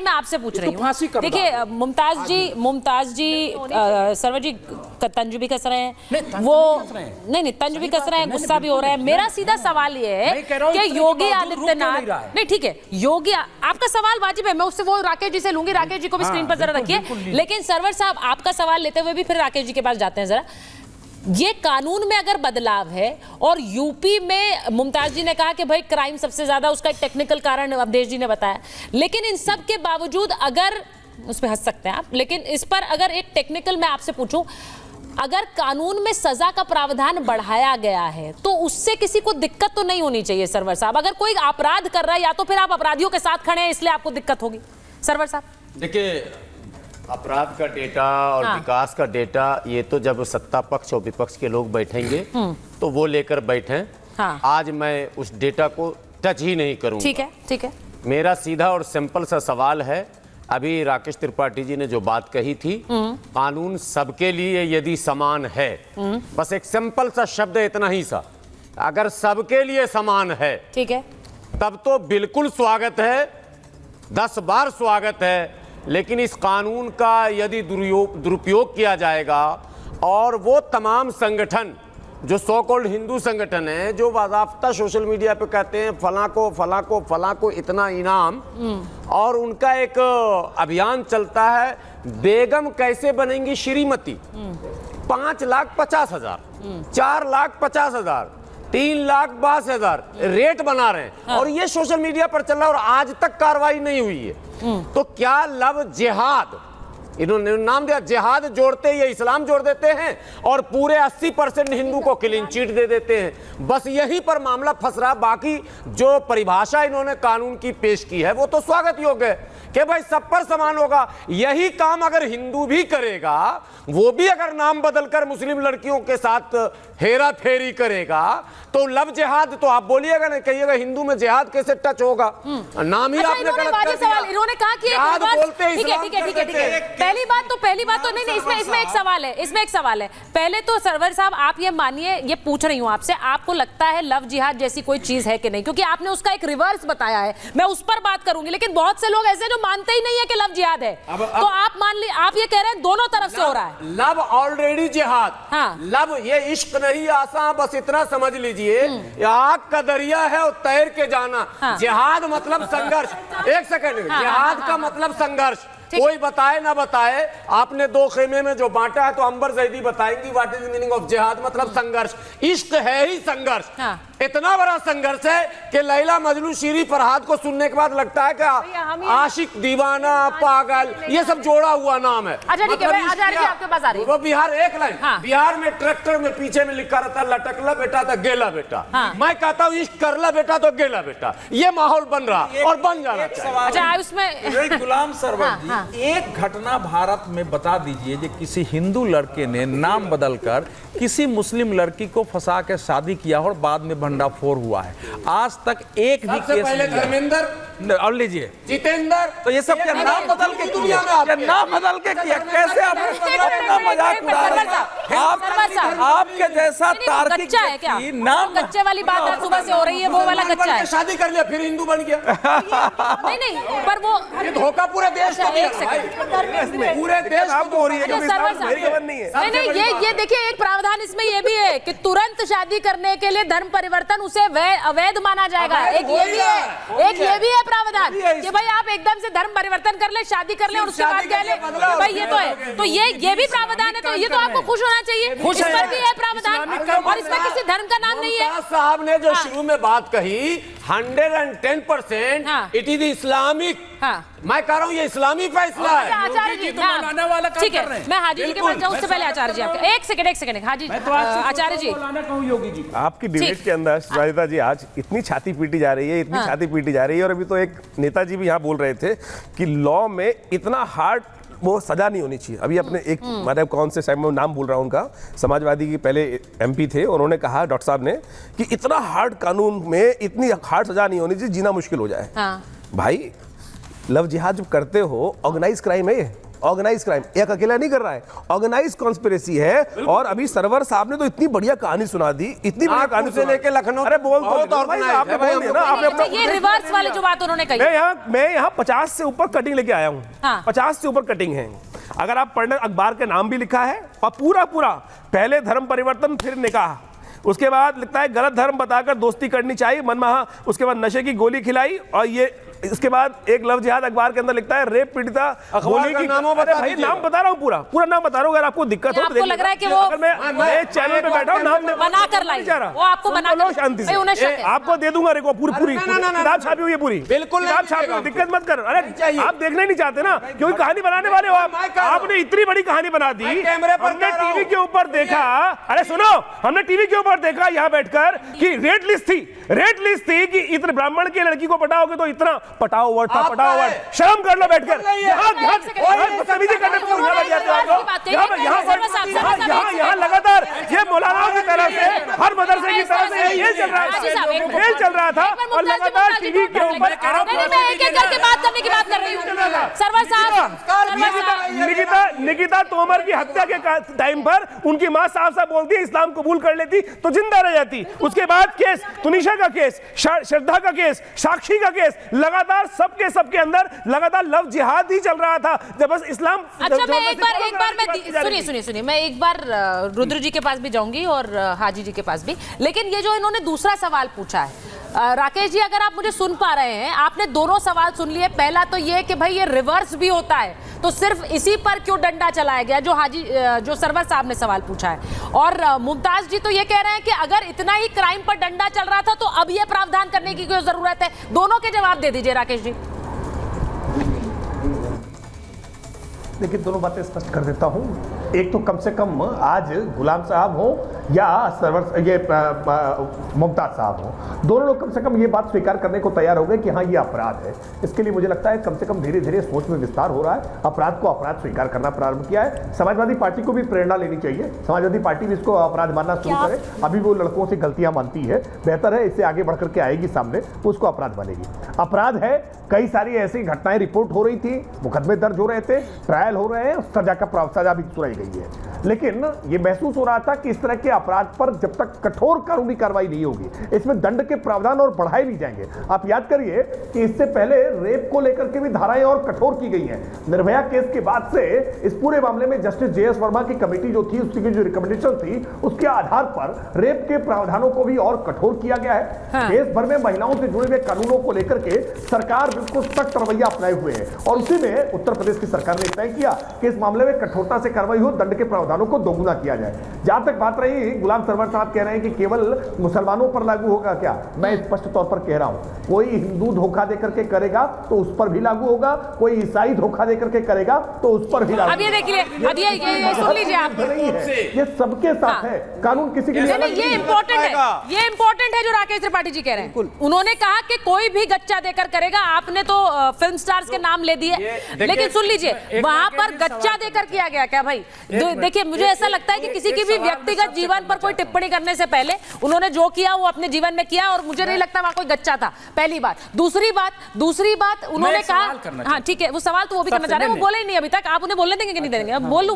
मैं आपसे पूछ रही हूँ। देखिए मुमताज जी सरवर जी तंज भी कस रहे हैं, वो नहीं तंज भी कस रहे हैं, गुस्सा भी हो रहा है। मेरा सीधा सवाल ये है कि योगी आदित्यनाथ, नहीं ठीक है, योगी आपका सवाल वाजिब है, मैं उससे वो राकेश जी से लूंगी, राकेश जी को भी स्क्रीन पर जरा रखिए। लेकिन सरवर साहब आपका सवाल लेते हुए भी फिर राकेश जी के पास जाते हैं जरा। ये कानून में अगर बदलाव है और यूपी में मुमताज जी ने कहा कि भाई क्राइम सबसे ज्यादा, उसका एक टेक्निकल कारण अवधेश जी ने बताया, लेकिन इन सब के बावजूद अगर, उस पर हंस सकते हैं आप, लेकिन इस पर अगर एक टेक्निकल मैं आपसे पूछूं, अगर कानून में सजा का प्रावधान बढ़ाया गया है तो उससे किसी को दिक्कत तो नहीं होनी चाहिए सरवर साहब? अगर कोई अपराध कर रहा है या तो फिर आप अपराधियों के साथ खड़े हैं इसलिए आपको दिक्कत होगी, सरवर साहब? देखिए, अपराध का डेटा और विकास का डेटा ये तो जब सत्ता पक्ष और विपक्ष के लोग बैठेंगे तो वो लेकर बैठे। आज मैं उस डेटा को टच ही नहीं करूंगा। ठीक है। मेरा सीधा और सिंपल सा सवाल है, अभी राकेश त्रिपाठी जी ने जो बात कही थी, कानून सबके लिए यदि समान है, बस एक सिंपल सा शब्द इतना ही सा, अगर सबके लिए समान है, ठीक है, तब तो बिल्कुल स्वागत है, 10 बार स्वागत है। लेकिन इस कानून का यदि दुरुपयोग किया जाएगा और वो तमाम संगठन जो सो कॉल्ड हिंदू संगठन है, जो बाज़ाफ्ता सोशल मीडिया पे कहते हैं फलां को इतना इनाम, और उनका एक अभियान चलता है बेगम कैसे बनेंगी श्रीमती, 5,50,000, 4,50,000, 3,62,000 रेट बना रहे हैं और ये सोशल मीडिया पर चल रहा है और आज तक कार्रवाई नहीं हुई है। तो क्या लव जिहाद, इन्होंने नाम दिया जिहाद, जोड़ते ये इस्लाम जोड़ देते हैं और पूरे 80% हिंदू को क्लीन चिट दे देते हैं। बस यहीं पर मामला फंस रहा। बाकी जो परिभाषा इन्होंने कानून की पेश की है वो तो स्वागत योग्य है कि भाई सब पर समान होगा। यही काम अगर हिंदू भी करेगा, वो भी अगर नाम बदलकर मुस्लिम लड़कियों के साथ हेरा फेरी करेगा, तो लव जिहाद तो आप बोलिएगा नहीं, कहिएगा हिंदू में जिहाद कैसे टच होगा? नाम ही आपने गलत कर दिया। इन्होंने कहा कि जिहाद बोलते हैं, ठीक है। पहली बात तो नहीं, इसमें एक सवाल है। पहले तो सरवर साहब आप ये मानिए, ये पूछ रही हूँ आपसे, आपको लगता है लव जिहाद जैसी कोई चीज है कि नहीं? क्योंकि आपने उसका एक रिवर्स बताया है, मैं उस पर बात करूंगी, लेकिन बहुत से लोग ऐसे जो मानते ही नहीं है कि लव जिहाद है। तो आप मान ली, आप ये कह रहे हैं दोनों तरफ से हो रहा है। लव ऑलरेडी जिहाद, लव ये इश्क नहीं आसान, बस इतना समझ लीजिए, आग का दरिया है और तैर के जाना। जिहाद मतलब संघर्ष। एक सेकंड, जिहाद का मतलब संघर्ष। कोई बताए ना बताए, आपने 2 खेमे में जो बांटा है तो अंबर जैदी बताएंगी व्हाट इज मीनिंग ऑफ जिहाद, मतलब संघर्ष। इश्क है ही संघर्ष। इतना बड़ा संघर्ष है कि लैला मजनू शीरी फरहाद को सुनने के बाद लगता है कि आशिक दीवाना पागल ये सब जोड़ा हुआ नाम है। अच्छा ठीक है, आपके पास आ रही है। वो बिहार एक लाइन, बिहार में ट्रैक्टर में पीछे में लिखा रहता लटकला बेटा तो गेला बेटा। मैं कहता हूँ इश्क करला बेटा तो गेला बेटा। ये माहौल बन रहा और बन जाना चाहिए। अच्छा उसमें गुलाम सरवर जी, एक घटना भारत में बता दीजिए जो किसी हिंदू लड़के ने नाम बदलकर किसी मुस्लिम लड़की को फंसा के शादी किया और बाद में भंडाफोड़ हुआ है। आज तक एक भी केस पहले धर्मेंद्र और लीजिए जितेंद्र, तो ये सब क्या नाम बदल के दुनिया में नाम बदल के किया? कैसे अपना मजाक उड़ा रहे हैं? आपके जैसा तार्किक व्यक्ति नाम कच्चे वाली बात आज सुबह से हो रही है, वो वाला कच्चा है। शादी कर लिया फिर हिंदू बन गया। नहीं पर वो धोखा पूरे देश को दिया, पूरे देश को हो रही है। नहीं, ये देखिए एक प्रावधान इसमें ये भी है कि तुरंत शादी करने के लिए धर्म परिवर्तन उसे अवैध माना जाएगा। एक ये भी है प्रावधान कि भाई आप एकदम से धर्म परिवर्तन कर ले, शादी कर ले और उसके बाद कह ले भाई ये तो है। तो ये भी प्रावधान है, तो ये तो आपको खुश होना चाहिए। इस पर भी है प्रावधान और इसमें किसी धर्म का नाम नहीं है। साहब ने जो शुरू में बात कही 110% इट इज इस्लामिक। मैं कह रहा हूँ ये इस्लामी फैसला है। आचार्य जी ठीक है, मैं हाजी जी के पास जाऊँ उससे पहले आचार्य जी आपके एक सेकंड हाजी आचार्य जी, योगी जी आपकी डिबेट के अंदर राजिता जी आज इतनी छाती पीटी जा रही है, इतनी छाती पीटी जा रही है। और अभी तो एक नेताजी भी यहाँ बोल रहे थे कि लॉ में इतना हार्ड वो सजा नहीं होनी चाहिए। अभी अपने एक मतलब कौन से साहब, मैं नाम भूल रहा हूँ उनका, समाजवादी के पहले एमपी थे, उन्होंने कहा डॉक्टर साहब ने कि इतना हार्ड कानून में इतनी हार्ड सजा नहीं होनी चाहिए, जीना मुश्किल हो जाए। भाई लव जिहाद जब करते हो, ऑर्गेनाइज क्राइम है, ऑर्गेनाइज क्राइम, एक अकेला नहीं कर रहा है, ऑर्गेनाइज कॉन्स्पिरेसी है। और अभी सरवर साहब ने तो इतनी बढ़िया कहानी सुना दी, इतनी बढ़िया कहानी से लेके लखनऊ, अरे बोल तो आपने बोल दिया ना, आपने ये रिवर्स वाली जो बात उन्होंने कही। मैं यहाँ 50 से ऊपर कटिंग लेके आया हूँ। हाँ। 50 से ऊपर कटिंग है। अगर आप पढ़ना, अखबार के नाम भी लिखा है और पूरा पहले धर्म परिवर्तन फिर निकाह, उसके बाद लिखता है गलत धर्म बताकर दोस्ती करनी चाहिए मनमाहा, उसके बाद नशे की गोली खिलाई, और ये इसके बाद एक लव जिहाद अखबार के अंदर लिखता है रेप पीड़िता गोली की। अरे भाई नाम बता रहा हूँ, पूरा नाम बता रहा हूँ। अगर आपको दिक्कत हो तो आपको लग रहा है कि वो अगर मैं चैनल पे बैठा हूँ, नाम बना कर लाई, वो आपको बना कर शांति से उन्हें शक है। आपको दे दूंगा पूरी किताब छापी हुई है, पूरी बिल्कुल किताब छापी हुई, दिक्कत मत कर। अरे आप देखना नहीं चाहते ना, क्योंकि कहानी बनाने वाले हो आप। आपने इतनी बड़ी कहानी बना दी, हमने टीवी के ऊपर देखा। अरे सुनो, हमने टीवी के ऊपर देखा यहाँ बैठकर कि रेट लिस्ट थी कि इतने ब्राह्मण की लड़की को पटाओगे तो इतना पटाओ वर्ड था, पटाओ वर्ड। शर्म कर लो बैठकर। यहाँ लगातार ये मौलानाओं की तरह से, हर मदरसे की तरह से ये खेल चल रहा था, और लगातार टीवी के ऊपर निकिता तोमर की हत्या के टाइम पर उनकी मां साफ बोलती है इस्लाम कबूल कर लेती तो जिंदा रह जाती। उसके बाद केस, तुनिशा का केस, श्रद्धा का केस, साक्षी का केस, लगातार सबके अंदर लगातार लव जिहाद ही चल रहा था। जब बस इस्लाम। अच्छा, मैं एक बार सुनिए, मैं एक बार रुद्र जी के पास भी जाऊंगी और हाजी जी के पास भी, लेकिन ये जो इन्होंने दूसरा सवाल पूछा है, राकेश जी अगर आप मुझे सुन पा रहे हैं, आपने दोनों सवाल सुन लिए। पहला तो ये कि भाई ये रिवर्स भी होता है, तो सिर्फ इसी पर क्यों डंडा चलाया गया, जो सरवर साहब ने सवाल पूछा है। और मुमताज जी तो ये कह रहे हैं कि अगर इतना ही क्राइम पर डंडा चल रहा था तो अब ये प्रावधान करने की क्यों जरूरत है। दोनों के जवाब दे दीजिए राकेश जी। देखिए, दोनों बातें स्पष्ट कर देता हूं। एक तो कम से कम आज गुलाम साहब हो या मुमताज साहब हो, दोनों लोग कम से कम ये बात स्वीकार करने को तैयार हो गए कि हाँ ये अपराध है। इसके लिए मुझे लगता है कम से कम धीरे धीरे सोच में विस्तार हो रहा है, अपराध को अपराध स्वीकार करना प्रारंभ किया है। समाजवादी पार्टी को भी प्रेरणा लेनी चाहिए, समाजवादी पार्टी भी इसको अपराध मानना शुरू करे। अभी वो लड़कों से गलतियां मानती है, बेहतर है इससे आगे बढ़ करके आएगी सामने, उसको अपराध मानेगी। अपराध है, कई सारी ऐसी घटनाएं रिपोर्ट हो रही थी, मुकदमे दर्ज हो रहे थे, ट्रायल हो रहे हैं, सजा भी सुनाई गई है। लेकिन ये महसूस हो रहा था कि इस तरह के अपराध पर जब तक कठोर कानूनी कार्रवाई नहीं होगी, इसमें दंड के प्रावधान और बढ़ाए नहीं जाएंगे। आप याद करिए कि इससे पहले रेप को लेकर के भी धाराएं और कठोर की गई हैं। निर्भया केस के बाद से इस पूरे मामले में जस्टिस जेएस वर्मा की कमेटी जो थी, उसकी जो रिकमेंडेशन थी, उसके आधार पर रेप के प्रावधानों को भी और कठोर किया गया है। हाँ। देश भर में महिलाओं से जुड़े हुए कानूनों को लेकर के सरकार बिल्कुल सख्त रवैया अपनाए हुए है, और उसी में उत्तर प्रदेश की सरकार ने तय किया कि इस मामले में कठोरता से कार्रवाई हो, दंड के प्रावधानों को दोगुना किया जाए। जहां तक बात रही, गुलाम सरवर साहब कह रहे हैं कि केवल मुसलमानों पर लागू होगा क्या, मैं स्पष्ट तौर पर कह रहा हूं, कोई हिंदू धोखा देकर के करेगा तो उस पर भी लागू होगा, कोई ईसाई धोखा देकर के करेगा तो उस पर भी लागू। अब ये देखिए, अब ये सुन लीजिए आप, ये सबके साथ है, कानून किसी के लिए नहीं। ये इंपॉर्टेंट है जो राकेश त्रिपाठी जी कह रहे हैं। उन्होंने कहा कि कोई भी गच्चा देकर करेगा, आपने तो फिल्म स्टार्स के नाम ले दिए, लेकिन सुन लीजिए वहां पर गच्चा देकर किया गया क्या भाई? देखिए, मुझे ऐसा लगता है कि किसी की भी व्यक्तिगत जीवन पर कोई टिप्पणी करने से पहले उन्होंने जो किया वो अपने जीवन में किया, और मुझे नहीं लगता वहां कोई गच्चा था। पहली बात। दूसरी बात उन्होंने कहा, हाँ ठीक है, वो सवाल तो वो भी करना चाह रहे हैं, वो बोले ही नहीं अभी तक। आप उन्हें बोलने देंगे कि नहीं देंगे? अब बोल लूं।